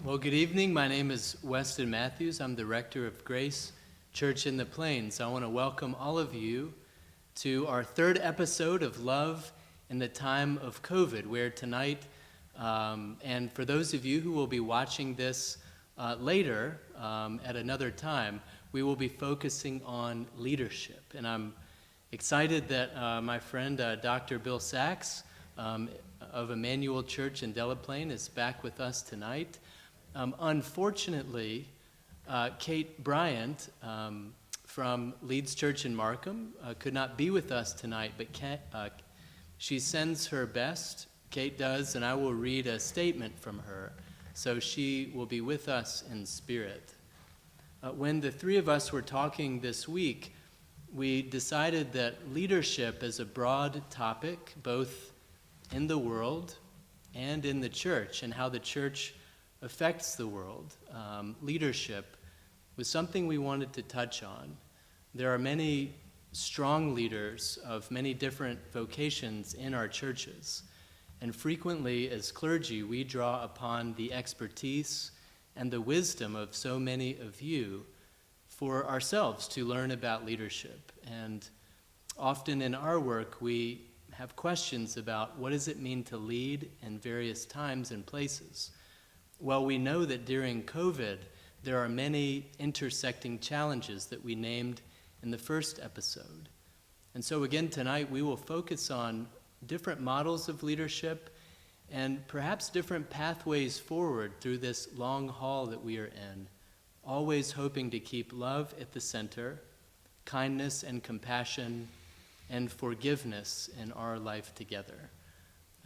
Well, good evening. My name is Weston Mathews. I'm the Rector of Grace Church in the Plains. I want to welcome all of you to our third episode of Love in the Time of COVID, where tonight, and for those of you who will be watching this later at another time, we will be focusing on leadership. And I'm excited that my friend Dr. Bill Sachs of Emmanuel Church in Delaplane is back with us tonight. Unfortunately, Kate Bryant from Leeds Church in Markham could not be with us tonight, but she sends her best, Kate does, and I will read a statement from her, so she will be with us in spirit. When the three of us were talking this week, we decided that leadership is a broad topic, both in the world and in the church, and how the church affects the world. Leadership was something we wanted to touch on. There are many strong leaders of many different vocations in our churches, and frequently as clergy we draw upon the expertise and the wisdom of so many of you for ourselves to learn about leadership. And often in our work we have questions about what does it mean to lead in various times and places. Well, we know that during COVID, there are many intersecting challenges that we named in the first episode. And so again, tonight, we will focus on different models of leadership and perhaps different pathways forward through this long haul that we are in, always hoping to keep love at the center, kindness and compassion, and forgiveness in our life together.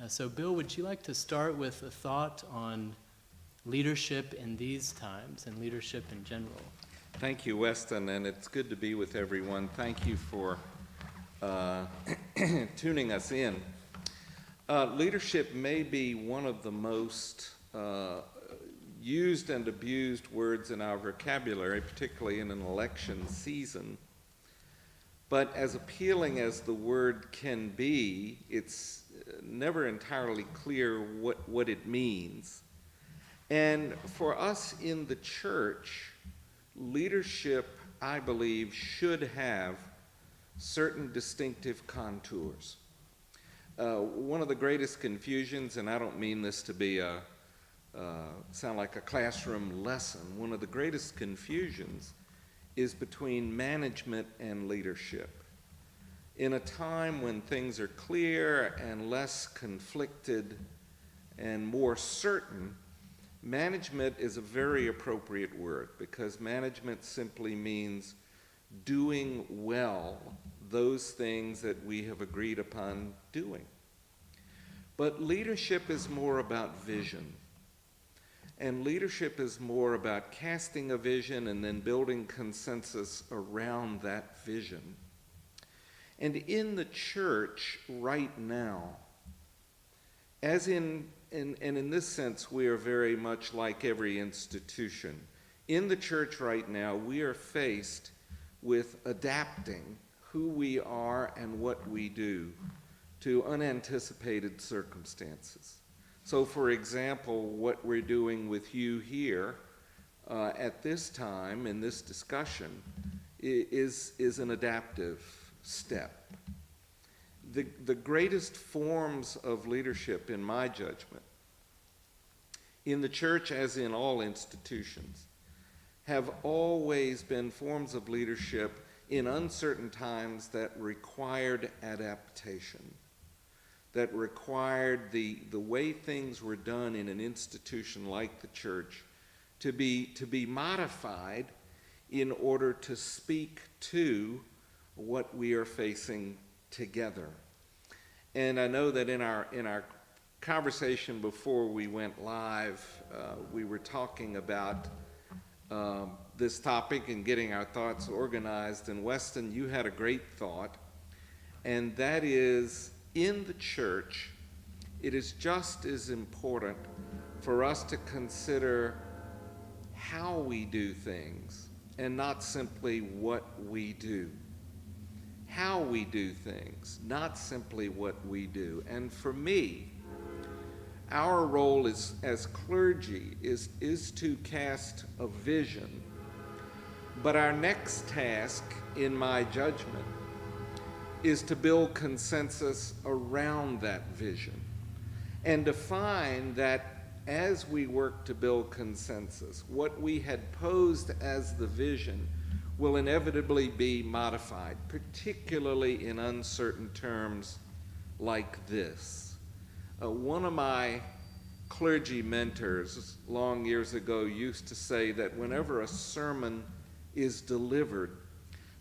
So Bill, would you like to start with a thought on leadership in these times and leadership in general? Thank you, Weston, and it's good to be with everyone. Thank you for tuning us in. Leadership may be one of the most used and abused words in our vocabulary, particularly in an election season. But as appealing as the word can be, it's never entirely clear what it means. And for us in the church, leadership, I believe, should have certain distinctive contours. One of the greatest confusions, and I don't mean this to be sound like a classroom lesson, one of the greatest confusions is between management and leadership. In a time when things are clear and less conflicted and more certain, management is a very appropriate word because management simply means doing well those things that we have agreed upon doing. But leadership is more about vision. And leadership is more about casting a vision and then building consensus around that vision. And in the church right now, as in this sense, we are very much like every institution. In the church right now, we are faced with adapting who we are and what we do to unanticipated circumstances. So, for example, what we're doing with you here at this time in this discussion is an adaptive step. The greatest forms of leadership, in my judgment, in the church as in all institutions, have always been forms of leadership in uncertain times that required adaptation, that required the way things were done in an institution like the church to be modified in order to speak to what we are facing together. And I know that in our conversation before we went live, we were talking about this topic and getting our thoughts organized. And Weston, you had a great thought, and that is, in the church, it is just as important for us to consider how we do things and not simply what we do. How we do things, not simply what we do. And for me, Our role as clergy is to cast a vision, but our next task, in my judgment, is to build consensus around that vision and to find that as we work to build consensus, what we had posed as the vision will inevitably be modified, particularly in uncertain terms like this. One of my clergy mentors long years ago used to say that whenever a sermon is delivered,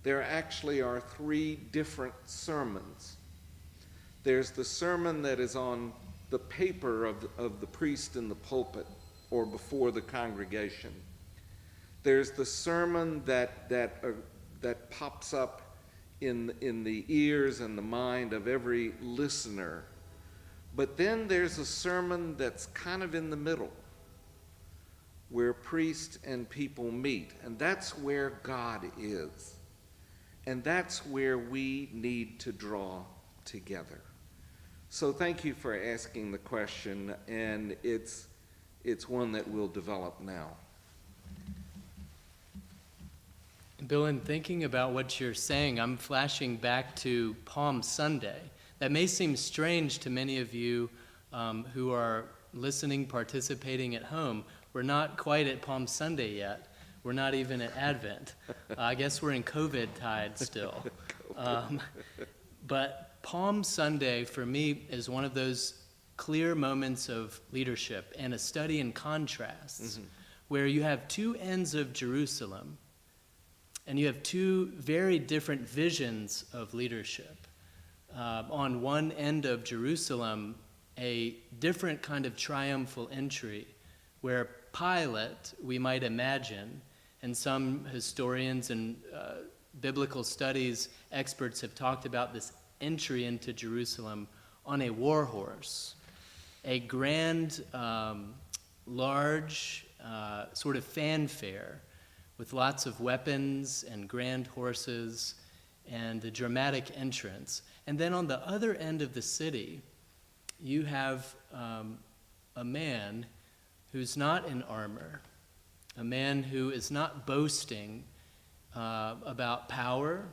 there actually are three different sermons. There's the sermon that is on the paper of the priest in the pulpit or before the congregation. There's the sermon that pops up in the ears and the mind of every listener. But then there's a sermon that's kind of in the middle, where priest and people meet, and that's where God is. And that's where we need to draw together. So thank you for asking the question, and it's one that we'll develop now. Bill, in thinking about what you're saying, I'm flashing back to Palm Sunday. That may seem strange to many of you who are listening, participating at home. We're not quite at Palm Sunday yet. We're not even at Advent. I guess we're in COVID tide still. But Palm Sunday, for me, is one of those clear moments of leadership and a study in contrasts, where you have two ends of Jerusalem, and you have two very different visions of leadership. On one end of Jerusalem, a different kind of triumphal entry, where Pilate, we might imagine, and some historians and biblical studies experts have talked about this entry into Jerusalem on a war horse, a grand, large sort of fanfare with lots of weapons and grand horses and a dramatic entrance. And then on the other end of the city, you have a man who's not in armor, a man who is not boasting about power,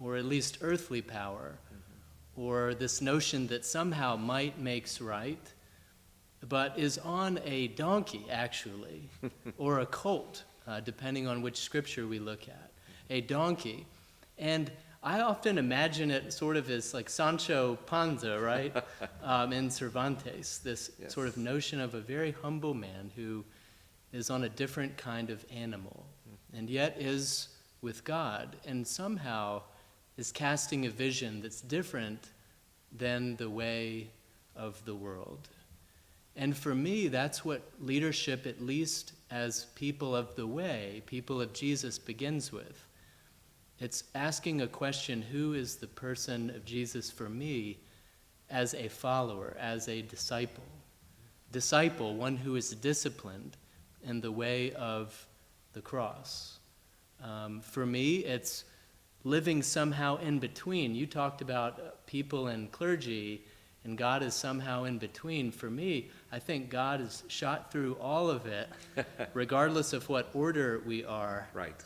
or at least earthly power, or this notion that somehow might makes right, but is on a donkey, actually, or a colt, depending on which scripture we look at, a donkey. And I often imagine it sort of as like Sancho Panza, right, in Cervantes, this sort of notion of a very humble man who is on a different kind of animal, and yet is with God, and somehow is casting a vision that's different than the way of the world. And for me, that's what leadership, at least as people of the way, people of Jesus, begins with. It's asking a question, who is the person of Jesus for me as a follower, as a disciple? Disciple, one who is disciplined in the way of the cross. For me, it's living somehow in between. You talked about people and clergy, and God is somehow in between. For me, I think God has shot through all of it, regardless of what order we are. Right.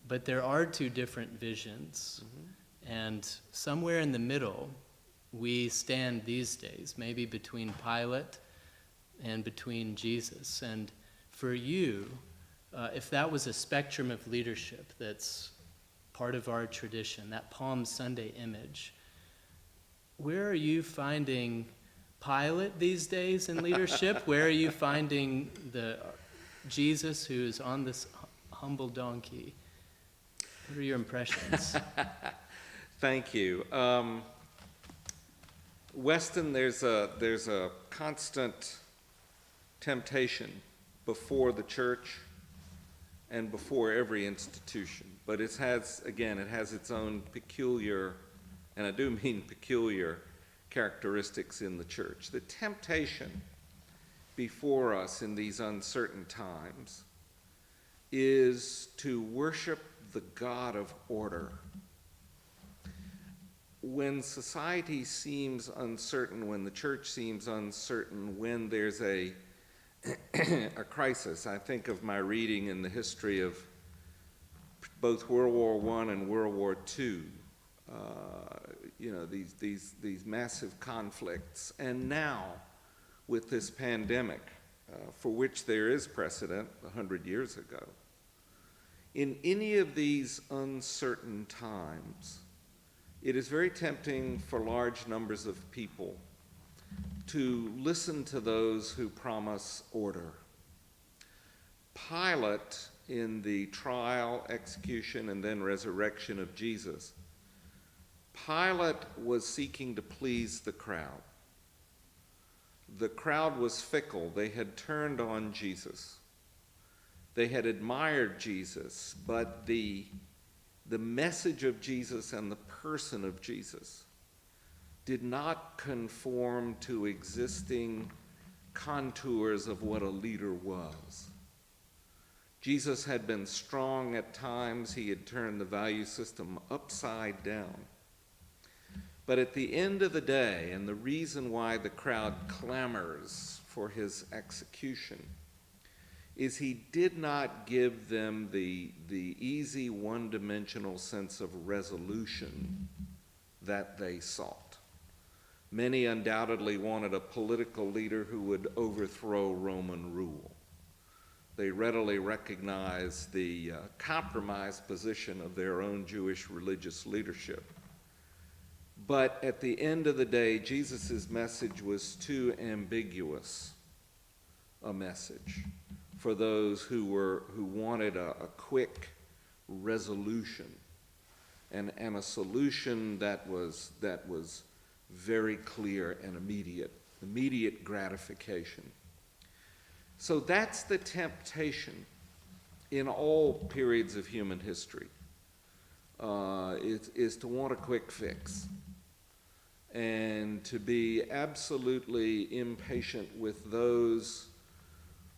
But there are two different visions, and somewhere in the middle, we stand these days, maybe between Pilate and between Jesus. And for you, if that was a spectrum of leadership that's part of our tradition, that Palm Sunday image, where are you finding Pilate these days in leadership? Where are you finding the Jesus who is on this humble donkey? What are your impressions? Thank you. Weston, there's a constant temptation before the church and before every institution, but it has its own peculiar, and I do mean peculiar, characteristics in the church. The temptation before us in these uncertain times is to worship the God of order. when society seems uncertain, when the church seems uncertain, when there's a crisis, I think of my reading in the history of both World War I and World War II, these massive conflicts, and now with this pandemic, for which there is precedent 100 years ago. In any of these uncertain times, it is very tempting for large numbers of people to listen to those who promise order. Pilate, in the trial, execution, and then resurrection of Jesus, Pilate was seeking to please the crowd. The crowd was fickle. They had turned on Jesus. They had admired Jesus, but the message of Jesus and the person of Jesus did not conform to existing contours of what a leader was. Jesus had been strong at times. He had turned the value system upside down. But at the end of the day, and the reason why the crowd clamors for his execution, is he did not give them the easy one-dimensional sense of resolution that they sought. Many undoubtedly wanted a political leader who would overthrow Roman rule. They readily recognized the compromised position of their own Jewish religious leadership. But at the end of the day, Jesus' message was too ambiguous a message for those who wanted a quick resolution and a solution that was very clear and immediate gratification. So that's the temptation in all periods of human history, is to want a quick fix and to be absolutely impatient with those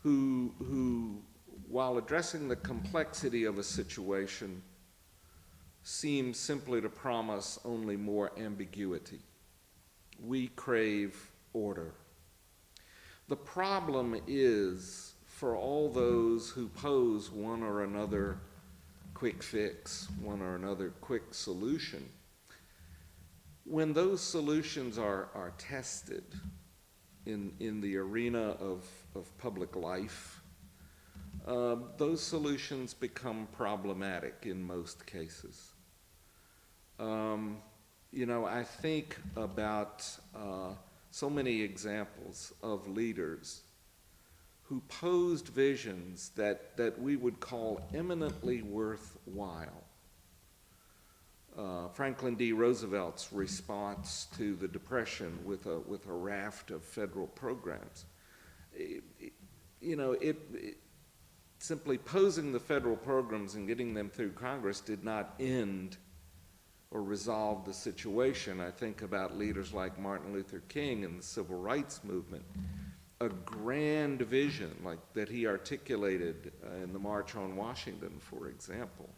who, while addressing the complexity of a situation, seem simply to promise only more ambiguity. We crave order. The problem is, for all those who pose one or another quick fix, one or another quick solution, when those solutions are tested in the arena of public life, those solutions become problematic in most cases. I think about so many examples of leaders who posed visions that we would call eminently worthwhile. Franklin D. Roosevelt's response to the Depression with a raft of federal programs. Simply posing the federal programs and getting them through Congress did not end or resolve the situation. I think about leaders like Martin Luther King and the Civil Rights Movement. A grand vision like that he articulated in the March on Washington, for example.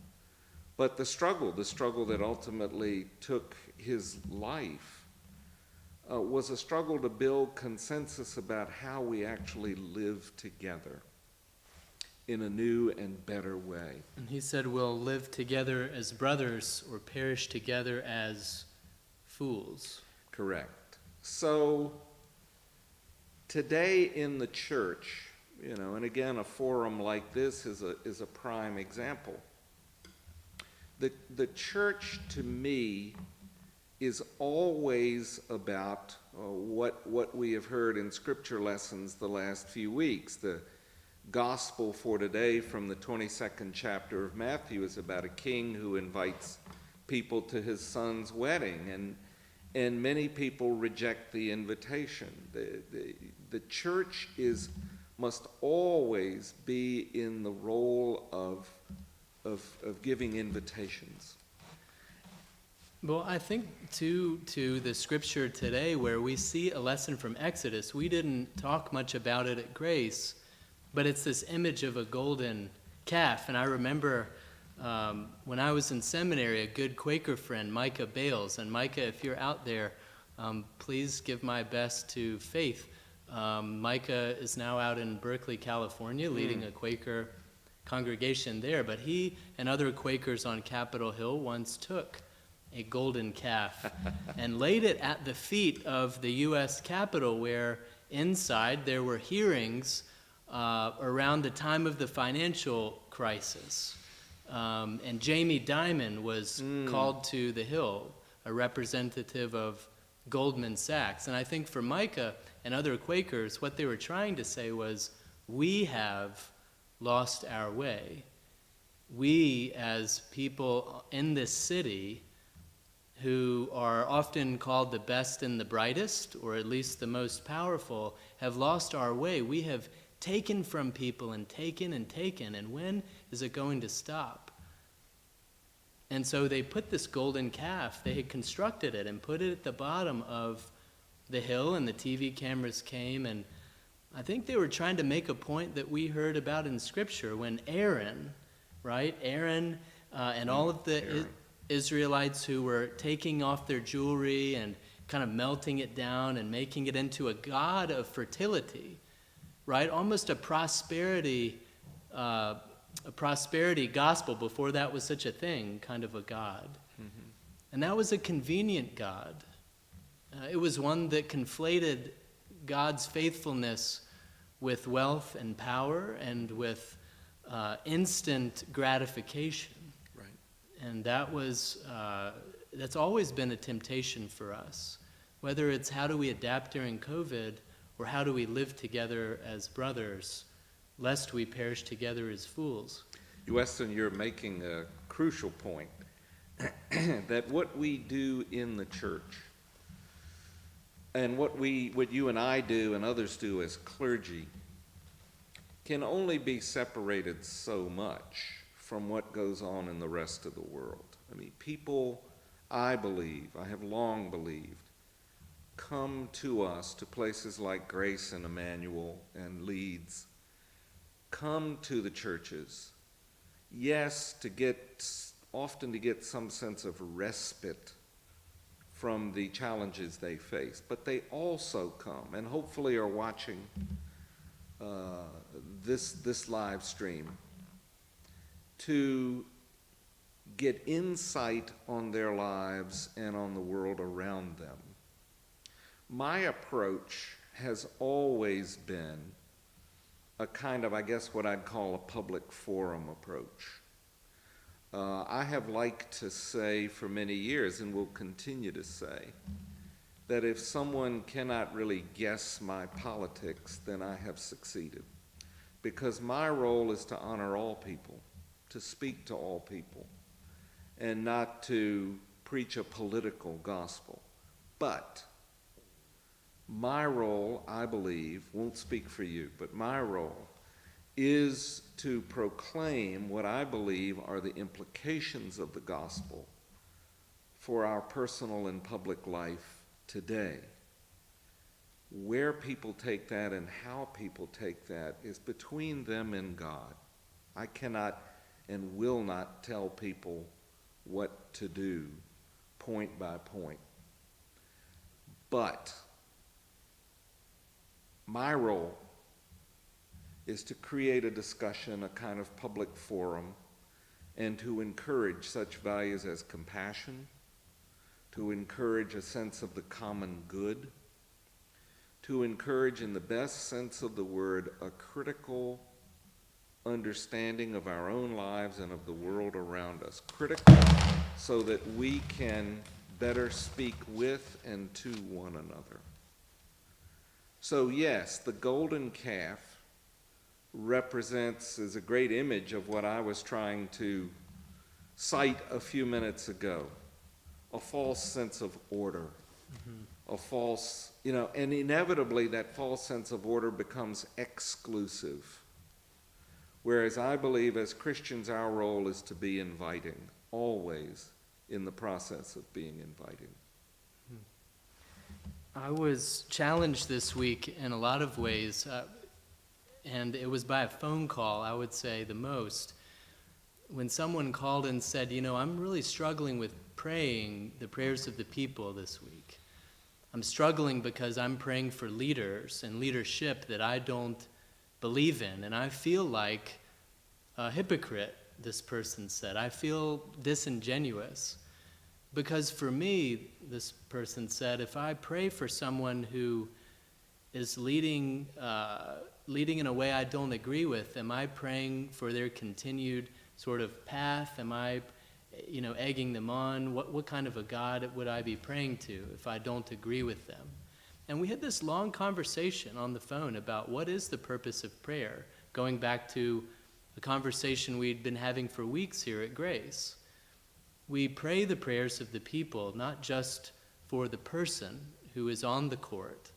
But the struggle that ultimately took his life, was a struggle to build consensus about how we actually live together in a new and better way. And he said we'll live together as brothers or perish together as fools. Correct. So today in the church, and again, a forum like this is a prime example. The church, to me, is always about what we have heard in scripture lessons the last few weeks. The gospel for today from the 22nd chapter of Mathews is about a king who invites people to his son's wedding, and many people reject the invitation. The church must always be in the role of giving invitations. Well, I think to the scripture today where we see a lesson from Exodus, we didn't talk much about it at Grace, but it's this image of a golden calf. And I remember When I was in seminary, a good Quaker friend, Micah Bales, and Micah, if you're out there, please give my best to Faith. Micah is now out in Berkeley, California, leading a Quaker congregation there, but he and other Quakers on Capitol Hill once took a golden calf and laid it at the feet of the U.S. Capitol, where inside there were hearings around the time of the financial crisis. And Jamie Dimon was called to the Hill, a representative of Goldman Sachs. And I think for Micah and other Quakers, what they were trying to say was, we have lost our way. We, as people in this city who are often called the best and the brightest, or at least the most powerful, have lost our way. We have taken from people and taken, and when is it going to stop? And so they put this golden calf, they had constructed it and put it at the bottom of the hill, and the TV cameras came, and I think they were trying to make a point that we heard about in Scripture when Aaron, right? Aaron and all of the Israelites who were taking off their jewelry and kind of melting it down and making it into a god of fertility, right? Almost a prosperity gospel before that was such a thing, kind of a god. Mm-hmm. And that was a convenient god. It was one that conflated God's faithfulness with wealth and power and with instant gratification. Right. And that was, that's always been a temptation for us. Whether it's how do we adapt during COVID or how do we live together as brothers, lest we perish together as fools. Weston, you're making a crucial point, that what we do in the church and what you and I do and others do as clergy can only be separated so much from what goes on in the rest of the world. I mean, people, I have long believed, come to us, to places like Grace and Emmanuel and Leeds, come to the churches, yes, often to get some sense of respite from the challenges they face, but they also come and hopefully are watching this live stream to get insight on their lives and on the world around them. My approach has always been a kind of, I guess, what I'd call a public forum approach. I have liked to say for many years, and will continue to say, that if someone cannot really guess my politics, then I have succeeded. Because my role is to honor all people, to speak to all people, and not to preach a political gospel. But my role, I believe, won't speak for you, but my role is to proclaim what I believe are the implications of the gospel for our personal and public life today. Where people take that and how people take that is between them and God. I cannot and will not tell people what to do point by point. But my role is to create a discussion, a kind of public forum, and to encourage such values as compassion, to encourage a sense of the common good, to encourage, in the best sense of the word, a critical understanding of our own lives and of the world around us. Critical so that we can better speak with and to one another. So yes, the golden calf is a great image of what I was trying to cite a few minutes ago. A false sense of order. Mm-hmm. A false, and inevitably that false sense of order becomes exclusive. Whereas I believe as Christians our role is to be inviting, always in the process of being inviting. I was challenged this week in a lot of ways, and it was by a phone call, I would say, the most. when someone called and said, I'm really struggling with praying the prayers of the people this week. I'm struggling because I'm praying for leaders and leadership that I don't believe in, and I feel like a hypocrite, this person said. I feel disingenuous. Because for me, this person said, if I pray for someone who is leading in a way I don't agree with, am I praying for their continued sort of path? Am I, egging them on? What kind of a God would I be praying to if I don't agree with them? And we had this long conversation on the phone about what is the purpose of prayer, going back to a conversation we'd been having for weeks here at Grace. We pray the prayers of the people, not just for the person who is on the court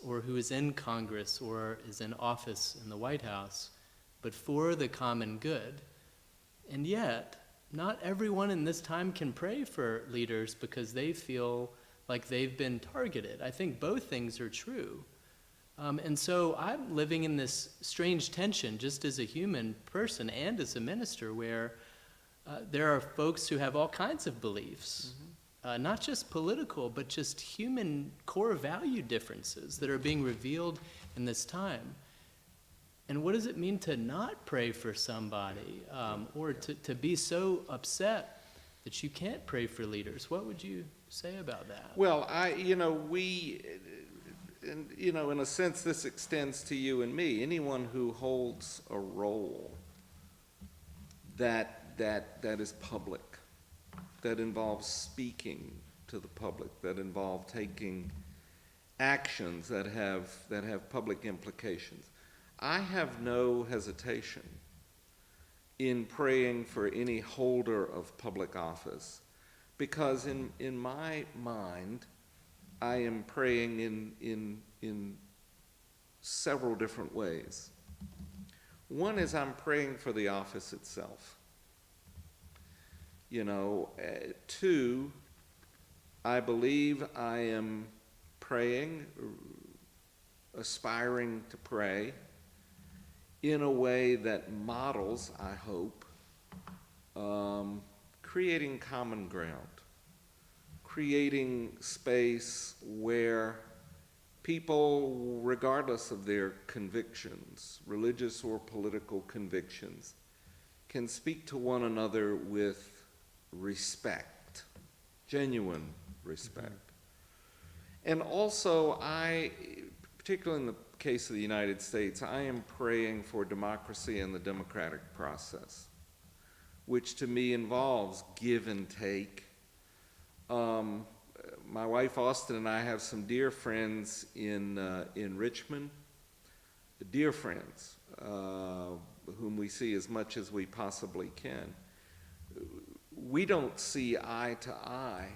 or who is in Congress or is in office in the White House, but for the common good. And yet, not everyone in this time can pray for leaders because they feel like they've been targeted. I think both things are true. And so I'm living in this strange tension just as a human person and as a minister where there are folks who have all kinds of beliefs, not just political, but just human core value differences that are being revealed in this time. And what does it mean to not pray for somebody or to be so upset that you can't pray for leaders? What would you say about that? Well, in a sense, this extends to you and me. Anyone who holds a role that is public, that involves speaking to the public, that involve taking actions that have public implications. I have no hesitation in praying for any holder of public office, because in my mind, I am praying in several different ways. One is I'm praying for the office itself. Two, I believe I am praying, aspiring to pray in a way that models, I hope, creating common ground, creating space where people, regardless of their convictions, religious or political convictions, can speak to one another with respect, genuine respect. And also, particularly in the case of the United States, I am praying for democracy and the democratic process, which to me involves give and take. My wife Austin and I have some dear friends in Richmond, dear friends, whom we see as much as we possibly can. We don't see eye to eye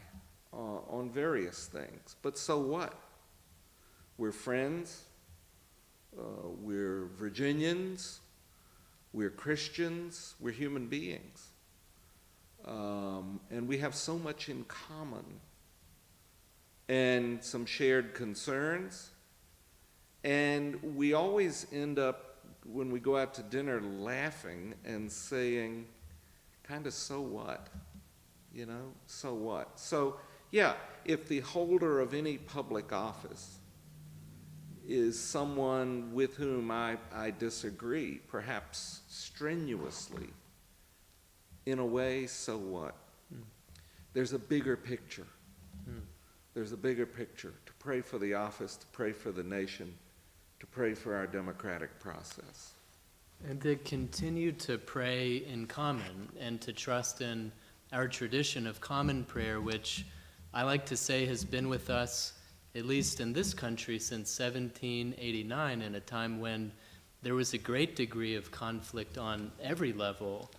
on various things, but so what? We're friends, we're Virginians, we're Christians, we're human beings. And we have so much in common and some shared concerns. And we always end up, when we go out to dinner, laughing and saying, kind of, so what? So what? So, yeah, if the holder of any public office is someone with whom I disagree, perhaps strenuously, in a way, so what? There's a bigger picture. There's a bigger picture to pray for the office, to pray for the nation, to pray for our democratic process. And to continue to pray in common and to trust in our tradition of common prayer, which I like to say has been with us, at least in this country, since 1789, in a time when there was a great degree of conflict on every level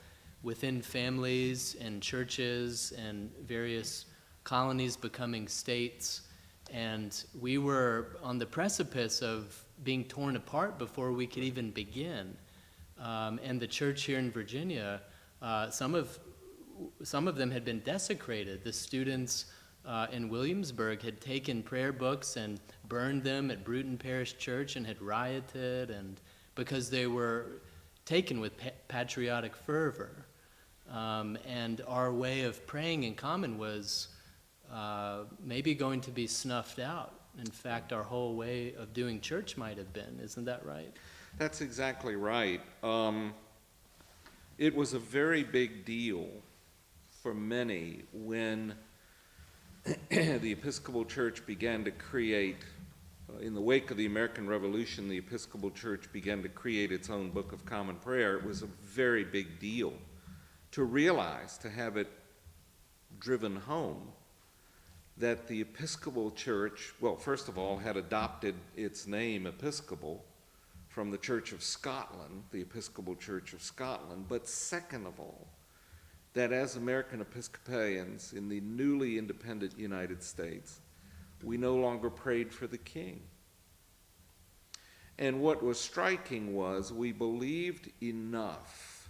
within families and churches and various colonies becoming states. And we were on the precipice of being torn apart before we could even begin. And the church here in Virginia, some of them had been desecrated. The students in Williamsburg had taken prayer books and burned them at Bruton Parish Church and had rioted, and because they were taken with patriotic fervor. And our way of praying in common was maybe going to be snuffed out. In fact, our whole way of doing church might have been. Isn't that right? That's exactly right. It was a very big deal for many when the Episcopal Church began to create, in the wake of the American Revolution, the Episcopal Church began to create its own Book of Common Prayer. It was a very big deal to realize, to have it driven home, that the Episcopal Church, well, first of all, had adopted its name Episcopal from the Church of Scotland, the Episcopal Church of Scotland, but second of all, that as American Episcopalians in the newly independent United States, we no longer prayed for the king. And what was striking was we believed enough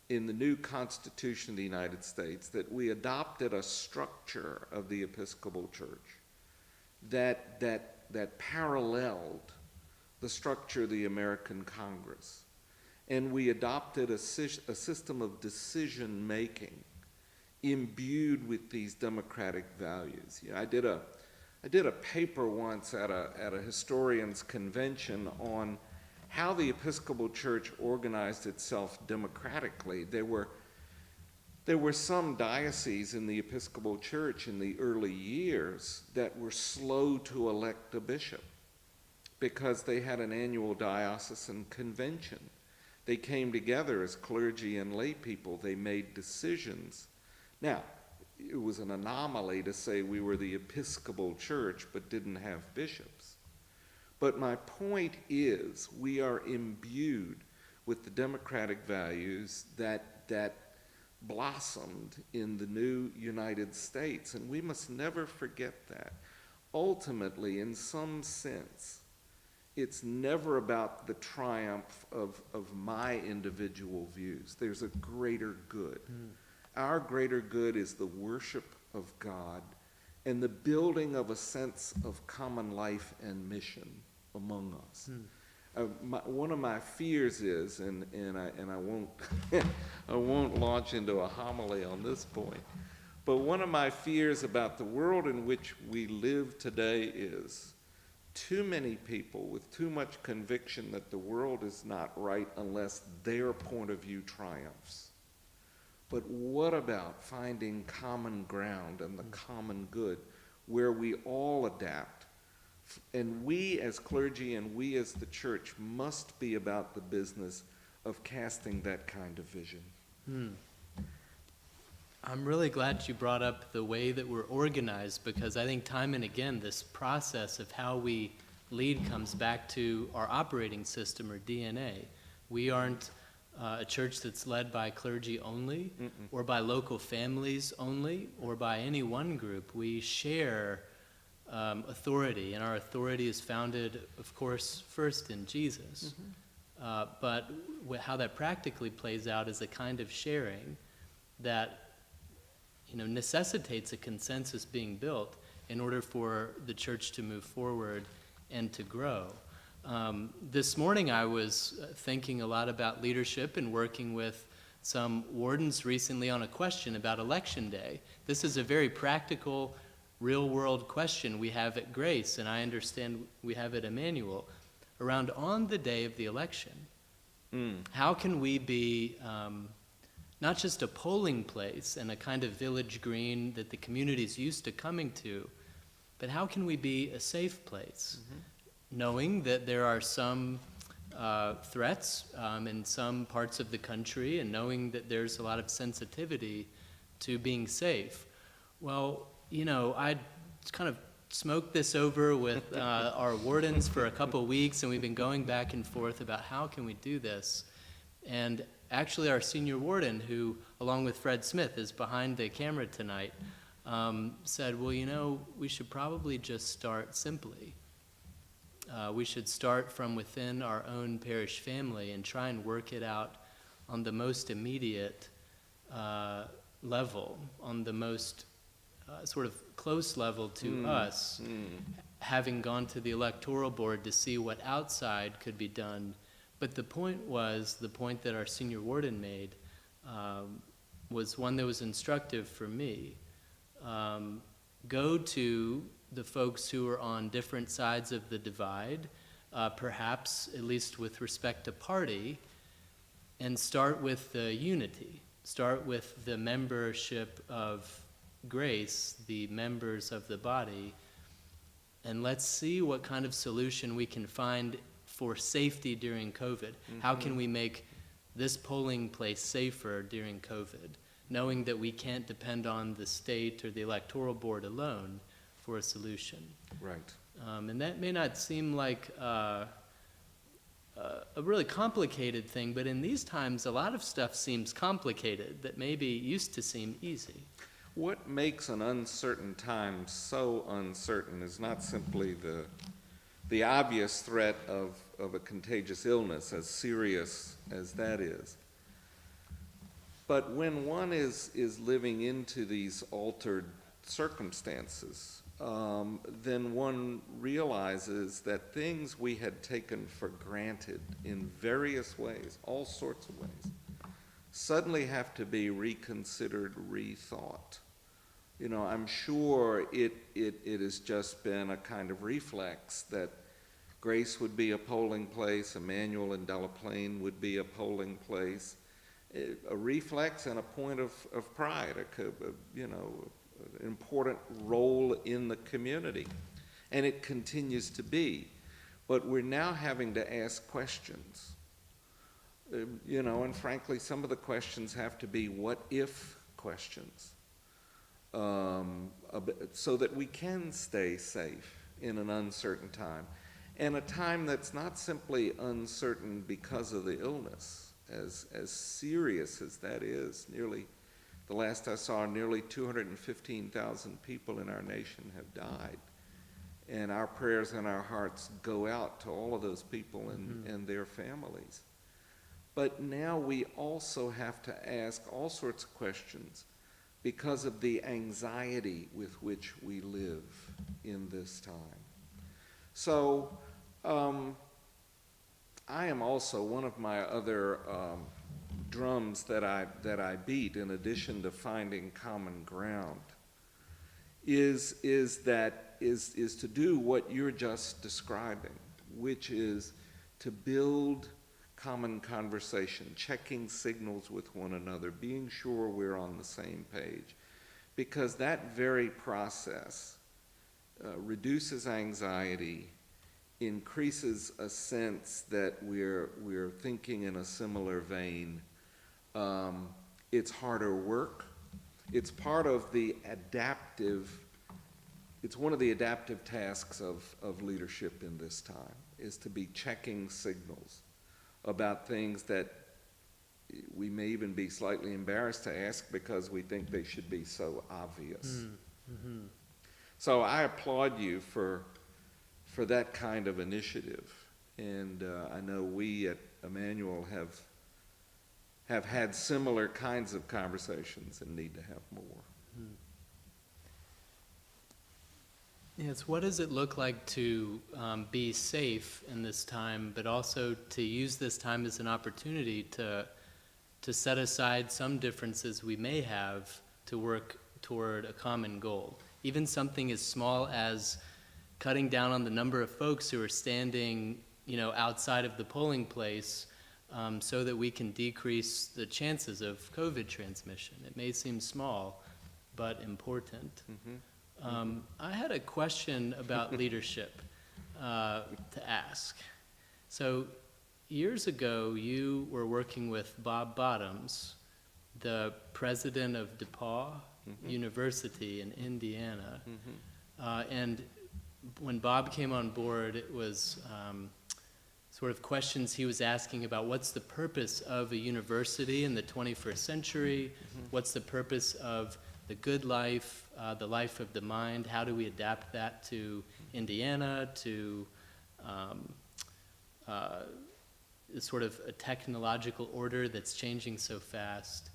in the new Constitution of the United States that we adopted a structure of the Episcopal Church that paralleled the structure of the American Congress. And we adopted a system of decision-making imbued with these democratic values. You know, I did a paper once at a historians' convention on how the Episcopal Church organized itself democratically. There were some dioceses in the Episcopal Church in the early years that were slow to elect a bishop because they had an annual diocesan convention. They came together as clergy and lay people. They made decisions. Now, it was an anomaly to say we were the Episcopal Church but didn't have bishops. But my point is we are imbued with the democratic values that blossomed in the new United States, and we must never forget that. Ultimately, in some sense, it's never about the triumph of my individual views. There's a greater good. Our greater good is the worship of God and the building of a sense of common life and mission among us. One of my fears is, and I won't I won't launch into a homily on this point, but one of my fears about the world in which we live today is too many people with too much conviction that the world is not right unless their point of view triumphs. But what about finding common ground and the common good where we all adapt? And we as clergy and we as the church must be about the business of casting that kind of vision. I'm really glad you brought up the way that we're organized, because I think time and again this process of how we lead comes back to our operating system or DNA. We aren't a church that's led by clergy only, or by local families only, or by any one group. We share authority, and our authority is founded, of course, first in Jesus. But how that practically plays out is a kind of sharing that necessitates a consensus being built in order for the church to move forward and to grow. This morning I was thinking a lot about leadership and working with some wardens recently on a question about Election Day. This is a very practical, real-world question we have at Grace, and I understand we have at Emmanuel, around on the day of the election. How can we be not just a polling place and a kind of village green that the community is used to coming to, but how can we be a safe place, knowing that there are some threats in some parts of the country, and knowing that there's a lot of sensitivity to being safe? Well, I kind of smoked this over with our wardens for a couple weeks, and we've been going back and forth about how can we do this. And actually our senior warden, who along with Fred Smith is behind the camera tonight, said, well, we should probably just start simply. We should start from within our own parish family and try and work it out on the most immediate level, on the most sort of close level to us, having gone to the electoral board to see what outside could be done. But the point was, the point that our senior warden made, was one that was instructive for me. Go to the folks who are on different sides of the divide, perhaps at least with respect to party, and start with the unity. Start with the membership of grace, the members of the body, and let's see what kind of solution we can find for safety during COVID. Mm-hmm. How can we make this polling place safer during COVID, knowing that we can't depend on the state or the electoral board alone for a solution. Right. And that may not seem like a really complicated thing, but in these times, a lot of stuff seems complicated that maybe used to seem easy. What makes an uncertain time so uncertain is not simply the obvious threat of a contagious illness, as serious as that is. But when one is living into these altered circumstances, then one realizes that things we had taken for granted in various ways, all sorts of ways, suddenly have to be reconsidered, rethought. You know, I'm sure it has just been a kind of reflex that Grace would be a polling place, Emmanuel and Delaplane would be a polling place, a reflex and a point of pride, an important role in the community. And it continues to be. But we're now having to ask questions. And frankly, some of the questions have to be what-if questions. So that we can stay safe in an uncertain time. And a time that's not simply uncertain because of the illness, as serious as that is. The last I saw, nearly 215,000 people in our nation have died. And our prayers and our hearts go out to all of those people and their families. But now we also have to ask all sorts of questions because of the anxiety with which we live in this time. So I am also, one of my other drums that I beat, in addition to finding common ground, is to do what you're just describing, which is to build common conversation, checking signals with one another, being sure we're on the same page, because that very process reduces anxiety, increases a sense that we're thinking in a similar vein. It's harder work. It's part of the it's one of the adaptive tasks of leadership in this time, is to be checking signals about things that we may even be slightly embarrassed to ask because we think they should be so obvious. Mm-hmm. So I applaud you for that kind of initiative. And I know we at Emmanuel have had similar kinds of conversations and need to have more. Yes, what does it look like to be safe in this time, but also to use this time as an opportunity to set aside some differences we may have to work toward a common goal? Even something as small as cutting down on the number of folks who are standing, outside of the polling place, so that we can decrease the chances of COVID transmission. It may seem small, but important. Mm-hmm. I had a question about leadership to ask. So years ago, you were working with Bob Bottoms, the president of DePaul University in Indiana. And when Bob came on board, it was sort of questions he was asking about what's the purpose of a university in the 21st century, what's the purpose of the good life, the life of the mind, how do we adapt that to Indiana, to sort of a technological order that's changing so fast.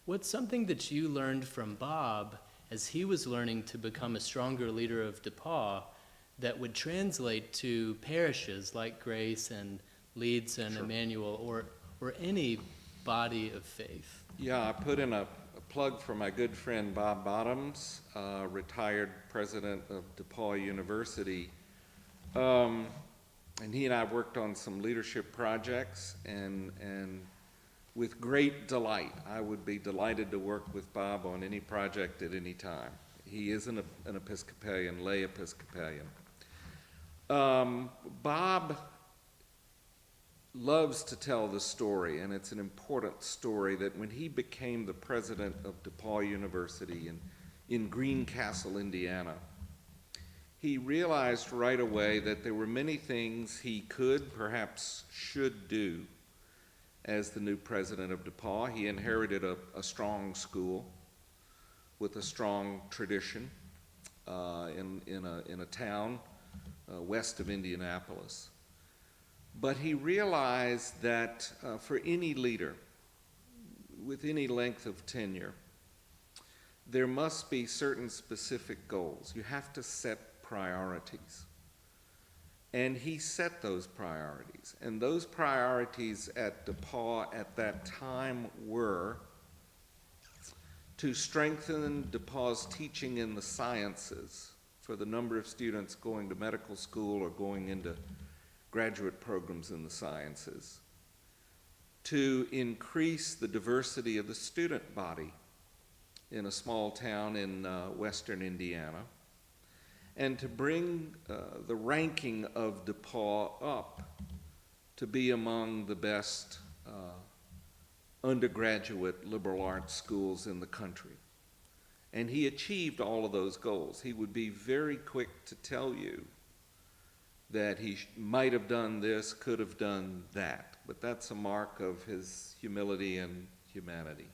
What's something that you learned from Bob as he was learning to become a stronger leader of DePaul that would translate to parishes like Grace and Leeds and Emmanuel, or any body of faith. Yeah, I put in a plug for my good friend Bob Bottoms, retired president of DePaul University. And he and I worked on some leadership projects, and with great delight, I would be delighted to work with Bob on any project at any time. He is an Episcopalian, lay Episcopalian. Bob loves to tell the story, and it's an important story, that when he became the president of DePaul University in Greencastle, Indiana, he realized right away that there were many things he could, perhaps should do as the new president of DePaul. He inherited a strong school with a strong tradition in a town west of Indianapolis. But he realized that for any leader with any length of tenure, there must be certain specific goals. You have to set priorities. And he set those priorities. And those priorities at DePaul at that time were to strengthen DePaul's teaching in the sciences for the number of students going to medical school or going into graduate programs in the sciences, to increase the diversity of the student body in a small town in western Indiana, and to bring the ranking of DePaul up to be among the best undergraduate liberal arts schools in the country. And he achieved all of those goals. He would be very quick to tell you that he might have done this, could have done that, but that's a mark of his humility and humanity.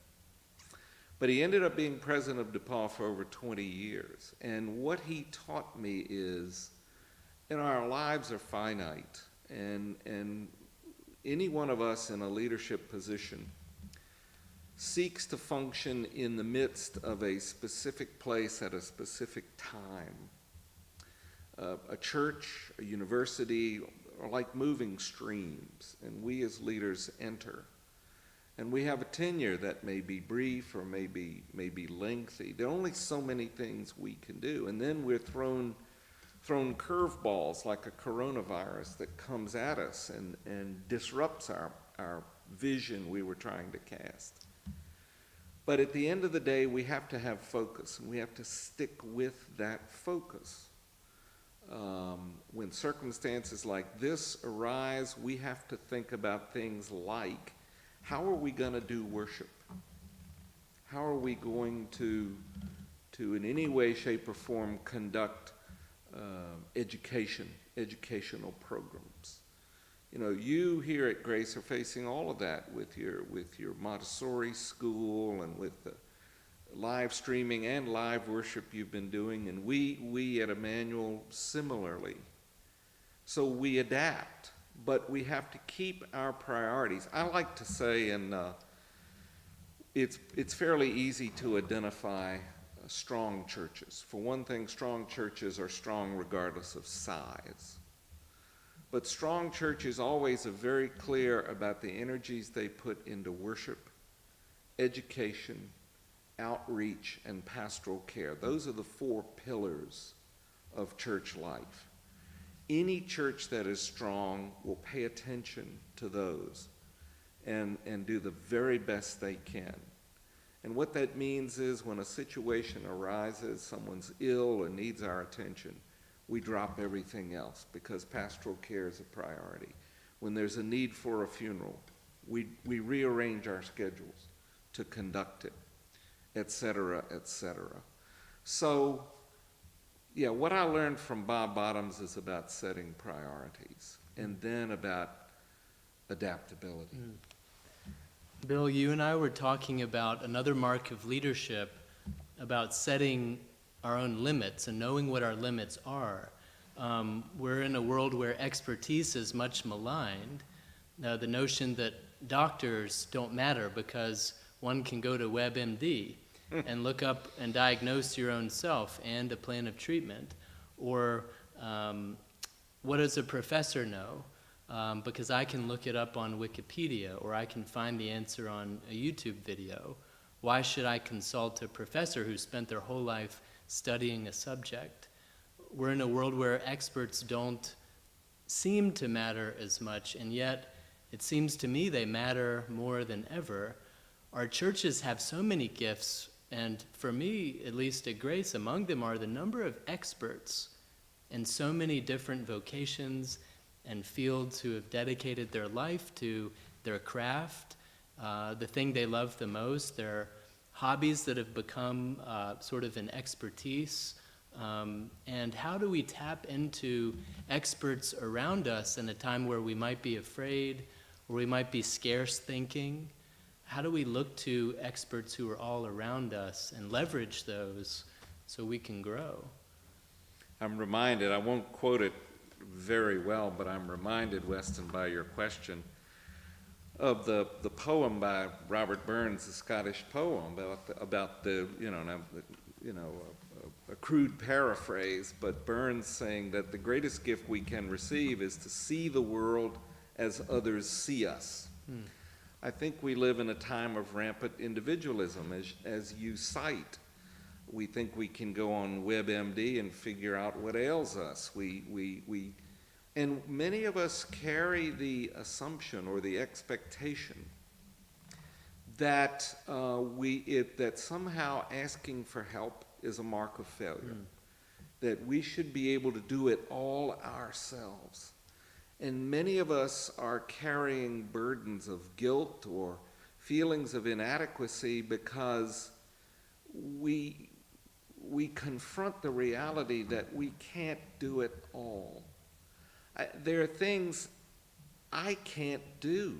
But he ended up being president of DePaul for over 20 years. And what he taught me is, our lives are finite, and any one of us in a leadership position seeks to function in the midst of a specific place at a specific time. A church, a university, are like moving streams, and we as leaders enter. And we have a tenure that may be brief or may be lengthy. There are only so many things we can do. And then we're thrown curveballs like a coronavirus that comes at us and disrupts our vision we were trying to cast. But at the end of the day, we have to have focus, and we have to stick with that focus. When circumstances like this arise, we have to think about things like, how are we going to do worship? How are we going to in any way, shape, or form conduct educational programs? You here at Grace are facing all of that with your Montessori school and with the live streaming and live worship you've been doing, and we at Emmanuel similarly. So we adapt, but we have to keep our priorities. I like to say, and it's fairly easy to identify strong churches. For one thing, strong churches are strong regardless of size. But strong churches always are very clear about the energies they put into worship, education, outreach, and pastoral care. Those are the 4 pillars of church life. Any church that is strong will pay attention to those and do the very best they can. And what that means is when a situation arises, someone's ill or needs our attention, we drop everything else because pastoral care is a priority. When there's a need for a funeral, we rearrange our schedules to conduct it, et cetera, et cetera. So, yeah, what I learned from Bob Bottoms is about setting priorities and then about adaptability. Bill, you and I were talking about another mark of leadership, about setting our own limits and knowing what our limits are. We're in a world where expertise is much maligned. The notion that doctors don't matter because one can go to WebMD and look up and diagnose your own self and a plan of treatment. Or what does a professor know? because I can look it up on Wikipedia or I can find the answer on a YouTube video. Why should I consult a professor who spent their whole life studying a subject? We're in a world where experts don't seem to matter as much, and yet it seems to me they matter more than ever. Our churches have so many gifts, and for me, at least at Grace, among them are the number of experts in so many different vocations and fields who have dedicated their life to their craft, the thing they love the most, their hobbies that have become sort of an expertise. And how do we tap into experts around us in a time where we might be afraid, or we might be scarce thinking? How do we look to experts who are all around us and leverage those so we can grow? I'm reminded, I won't quote it very well, but I'm reminded, Weston, by your question, of the poem by Robert Burns, the Scottish poem about the a crude paraphrase, but Burns saying that the greatest gift we can receive is to see the world as others see us. I think we live in a time of rampant individualism, as you cite. We think we can go on WebMD and figure out what ails us. And many of us carry the assumption or the expectation that that somehow asking for help is a mark of failure, that we should be able to do it all ourselves. And many of us are carrying burdens of guilt or feelings of inadequacy because we confront the reality that we can't do it all. There are things I can't do.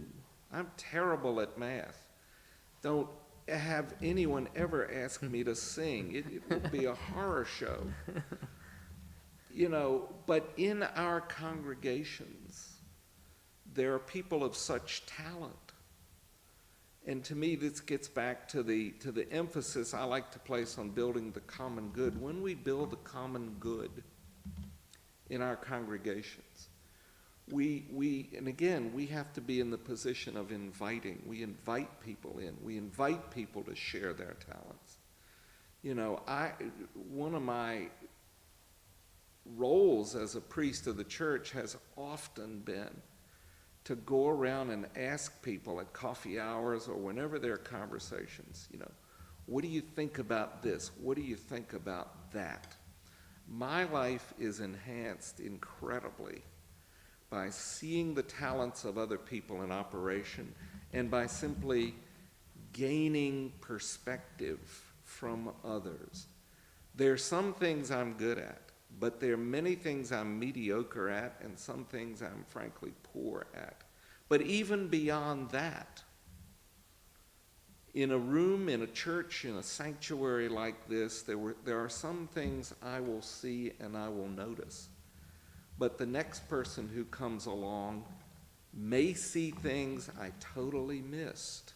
I'm terrible at math. Don't have anyone ever ask me to sing. It would be a horror show. But in our congregations, there are people of such talent. And to me, this gets back to the emphasis I like to place on building the common good. When we build the common good in our congregations, we have to be in the position of inviting. We invite people in. We invite people to share their talents. One of my roles as a priest of the church has often been to go around and ask people at coffee hours or whenever there are conversations, what do you think about this? What do you think about that? My life is enhanced incredibly by seeing the talents of other people in operation and by simply gaining perspective from others. There are some things I'm good at, but there are many things I'm mediocre at and some things I'm frankly poor at. But even beyond that, in a room, in a church, in a sanctuary like this, there are some things I will see and I will notice. But the next person who comes along may see things I totally missed.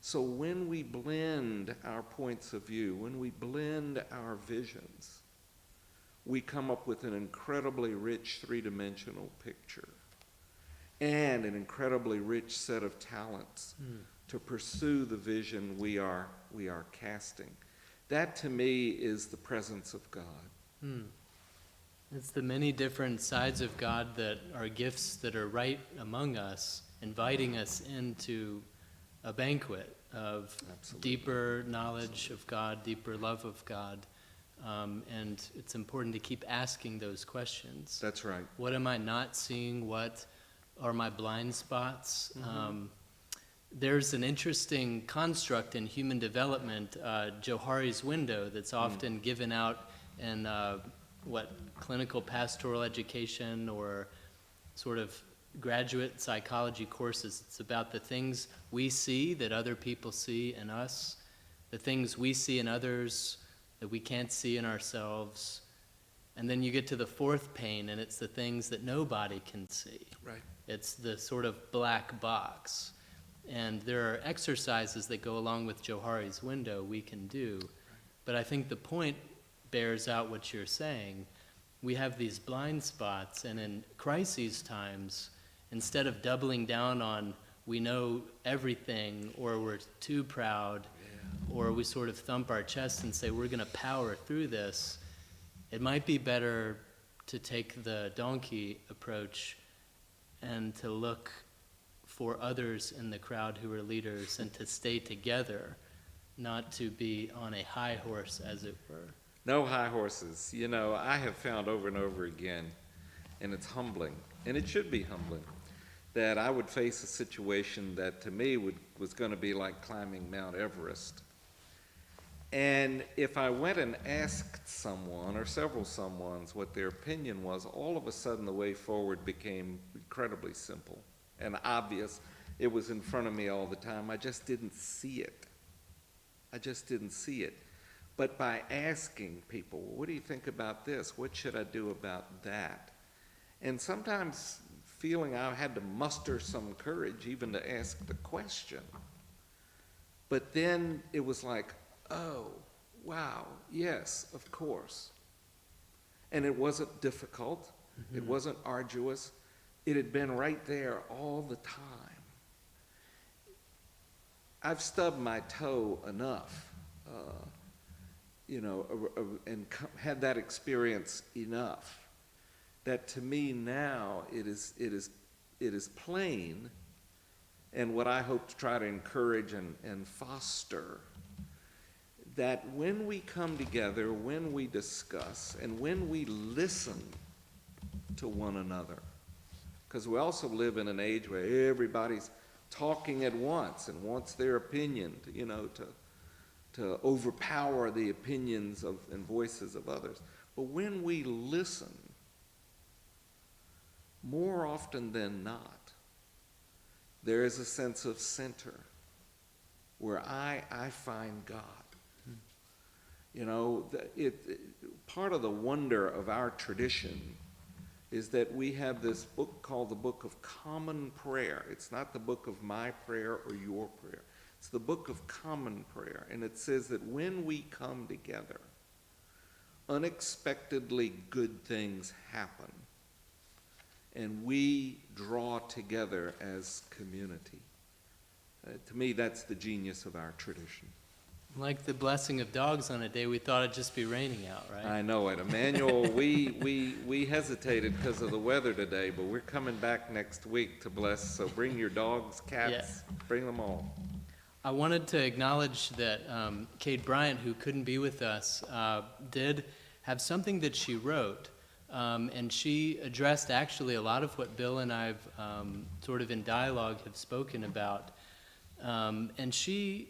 So when we blend our points of view, when we blend our visions, we come up with an incredibly rich three-dimensional picture and an incredibly rich set of talents to pursue the vision we are casting. That, to me, is the presence of God. It's the many different sides of God that are gifts that are right among us, inviting us into a banquet of deeper knowledge of God, deeper love of God. And it's important to keep asking those questions. That's right. What am I not seeing? What are my blind spots? There's an interesting construct in human development, Johari's window, that's often given out in clinical pastoral education or sort of graduate psychology courses. It's about the things we see that other people see in us, the things we see in others that we can't see in ourselves. And then you get to the fourth pane, and it's the things that nobody can see. Right. It's the sort of black box. And there are exercises that go along with Johari's window we can do. But I think the point bears out what you're saying. We have these blind spots, and in crises times, instead of doubling down on we know everything, or we're too proud, or we sort of thump our chest and say we're going to power through this, it might be better to take the donkey approach and to look for others in the crowd who are leaders and to stay together, not to be on a high horse, as it were. No high horses. You know, I have found over and over again, and it's humbling, and it should be humbling, that I would face a situation that to me was going to be like climbing Mount Everest. And if I went and asked someone or several someones what their opinion was, all of a sudden the way forward became incredibly simple and obvious. It was in front of me all the time. I just didn't see it. But by asking people, what do you think about this? What should I do about that? And sometimes feeling I had to muster some courage even to ask the question. But then it was like, oh, wow, yes, of course. And it wasn't difficult. Mm-hmm. It wasn't arduous. It had been right there all the time. I've stubbed my toe enough, and had that experience enough that to me now it is plain, and what I hope to try to encourage and foster, that when we come together, when we discuss, and when we listen to one another, because we also live in an age where everybody's talking at once and wants their opinion to overpower the opinions of and voices of others. But when we listen, more often than not, there is a sense of center where I find God. You know, part of the wonder of our tradition is that we have this book called the Book of Common Prayer. It's not the book of my prayer or your prayer. It's the Book of Common Prayer. And it says that when we come together, unexpectedly good things happen. And we draw together as community. To me, that's the genius of our tradition. Like the blessing of dogs on a day we thought it'd just be raining out, right? I know it. Emmanuel, we hesitated because of the weather today, but we're coming back next week to bless. So bring your dogs, cats, bring them all. I wanted to acknowledge that Kate Bryant, who couldn't be with us, did have something that she wrote. And she addressed actually a lot of what Bill and I've sort of in dialogue have spoken about. And she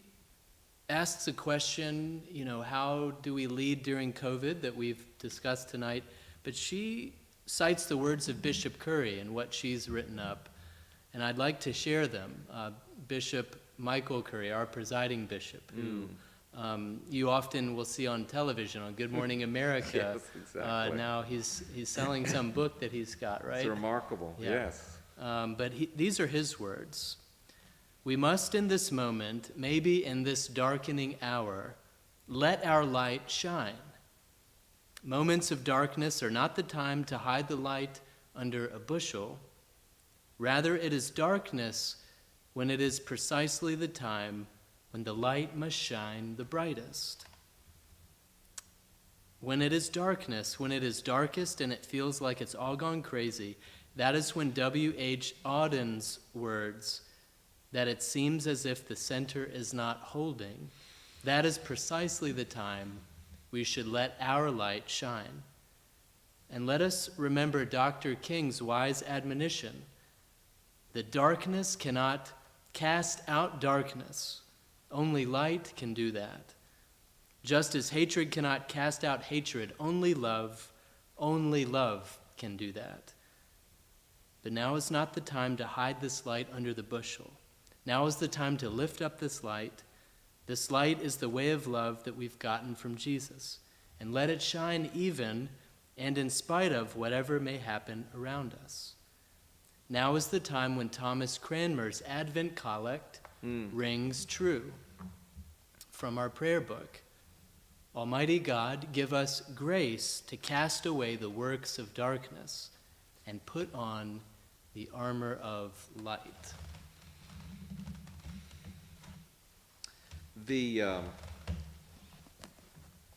asks a question, how do we lead during COVID that we've discussed tonight? But she cites the words of Bishop Curry and what she's written up. And I'd like to share them. Bishop Michael Curry, our presiding bishop, who you often will see on television on Good Morning America. Yes, exactly. Now he's selling some book that he's got, right? It's remarkable, yes. But these are his words. We must in this moment, maybe in this darkening hour, let our light shine. Moments of darkness are not the time to hide the light under a bushel. Rather, it is darkness when it is precisely the time when the light must shine the brightest. When it is darkness, when it is darkest and it feels like it's all gone crazy, that is when W.H. Auden's words, that it seems as if the center is not holding, that is precisely the time we should let our light shine. And let us remember Dr. King's wise admonition, that darkness cannot cast out darkness. Only light can do that. Just as hatred cannot cast out hatred, only love can do that. But now is not the time to hide this light under the bushel. Now is the time to lift up this light. This light is the way of love that we've gotten from Jesus. And let it shine even and in spite of whatever may happen around us. Now is the time when Thomas Cranmer's Advent Collect rings true. From our prayer book, Almighty God, give us grace to cast away the works of darkness and put on the armor of light.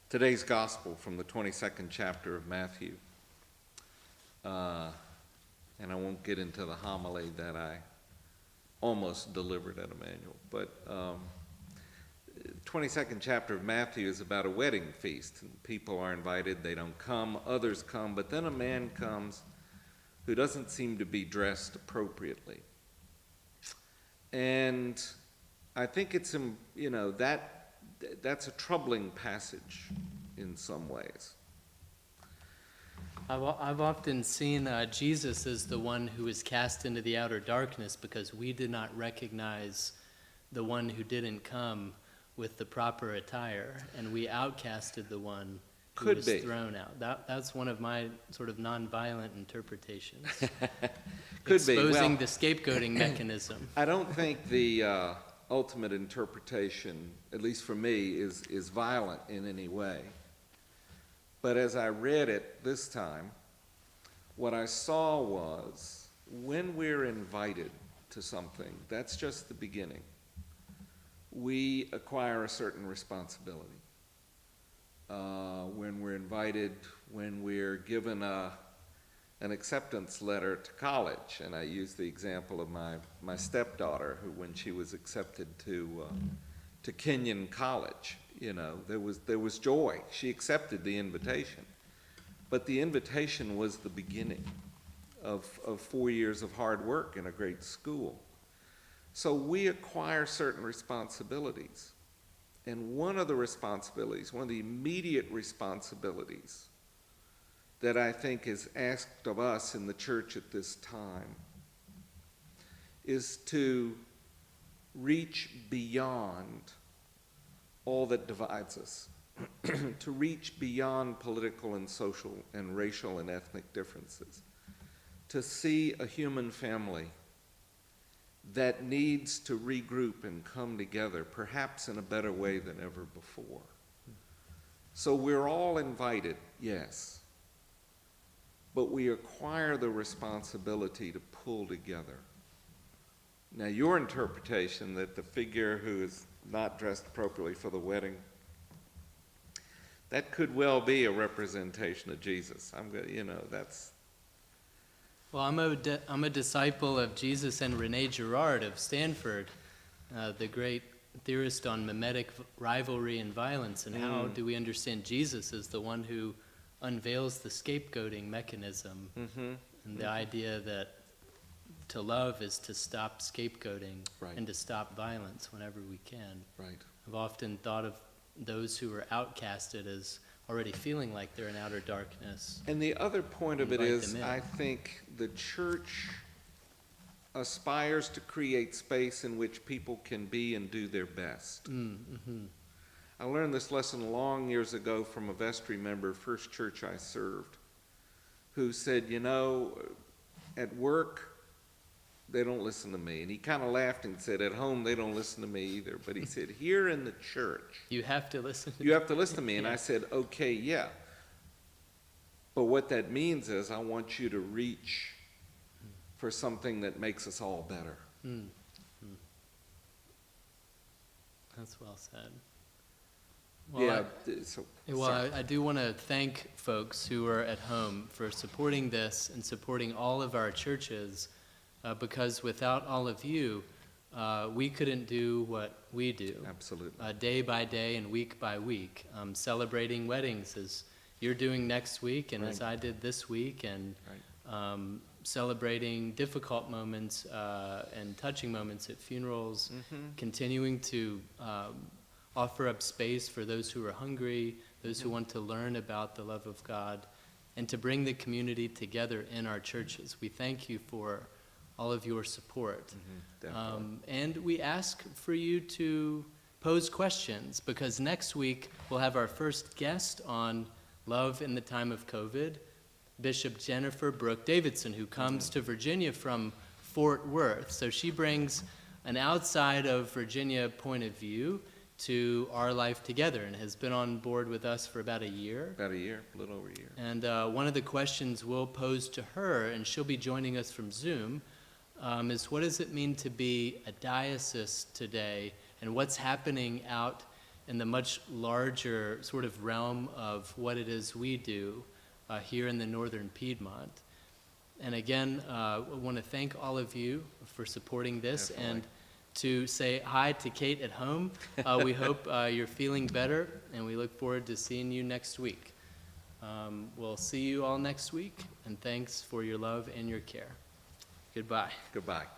Today's gospel from the 22nd chapter of Matthew, and I won't get into the homily that I almost delivered at Emmanuel, but 22nd chapter of Matthew is about a wedding feast. People are invited, they don't come, others come, but then a man comes who doesn't seem to be dressed appropriately. And I think it's, that's a troubling passage in some ways. I've often seen Jesus as the one who was cast into the outer darkness because we did not recognize the one who didn't come with the proper attire, and we outcasted the one who was thrown out. That's one of my sort of nonviolent interpretations. Could be. Exposing the scapegoating mechanism. I don't think the ultimate interpretation, at least for me, is violent in any way. But as I read it this time, what I saw was when we're invited to something, that's just the beginning. We acquire a certain responsibility. When we're invited, when we're given an acceptance letter to college, and I use the example of my stepdaughter, who, when she was accepted to Kenyon College, there was joy. She accepted the invitation, but the invitation was the beginning of 4 years of hard work in a great school. So we acquire certain responsibilities, and one of the immediate responsibilities that I think is asked of us in the church at this time is to reach beyond all that divides us, to reach beyond political and social and racial and ethnic differences, to see a human family that needs to regroup and come together, perhaps in a better way than ever before. So we're all invited, yes, but we acquire the responsibility to pull together. Now, your interpretation that the figure who is not dressed appropriately for the wedding, that could well be a representation of Jesus. That's... Well, I'm a disciple of Jesus and René Girard of Stanford, the great theorist on mimetic rivalry and violence, and how do we understand Jesus as the one who unveils the scapegoating mechanism, and the idea that to love is to stop scapegoating and to stop violence whenever we can. Right. I've often thought of those who are outcasted as already feeling like they're in outer darkness. And the other point of it is, I think the church aspires to create space in which people can be and do their best. I learned this lesson long years ago from a vestry member, first church I served, who said, at work, they don't listen to me. And he kind of laughed and said, at home, they don't listen to me either. But he said, here in the church, you have to listen to you have to listen to me. And I said, okay, yeah. But what that means is I want you to reach for something that makes us all better. That's well said. Well, I do want to thank folks who are at home for supporting this and supporting all of our churches, because without all of you, we couldn't do what we do. Absolutely. Day by day and week by week, celebrating weddings as you're doing next week and as I did this week, and celebrating difficult moments and touching moments at funerals, continuing to offer up space for those who are hungry, those who want to learn about the love of God, and to bring the community together in our churches. We thank you for all of your support. And we ask for you to pose questions, because next week we'll have our first guest on love in the time of COVID, Bishop Jennifer Brooke Davidson, who comes to Virginia from Fort Worth. So she brings an outside of Virginia point of view, to our life together and has been on board with us for about a year. About a year, a little over a year. And one of the questions we'll pose to her, and she'll be joining us from Zoom, is what does it mean to be a diocese today, and what's happening out in the much larger sort of realm of what it is we do here in the northern Piedmont. And again, I want to thank all of you for supporting this. Definitely. And to say hi to Kate at home. We hope you're feeling better, and we look forward to seeing you next week. We'll see you all next week, and thanks for your love and your care. Goodbye. Goodbye.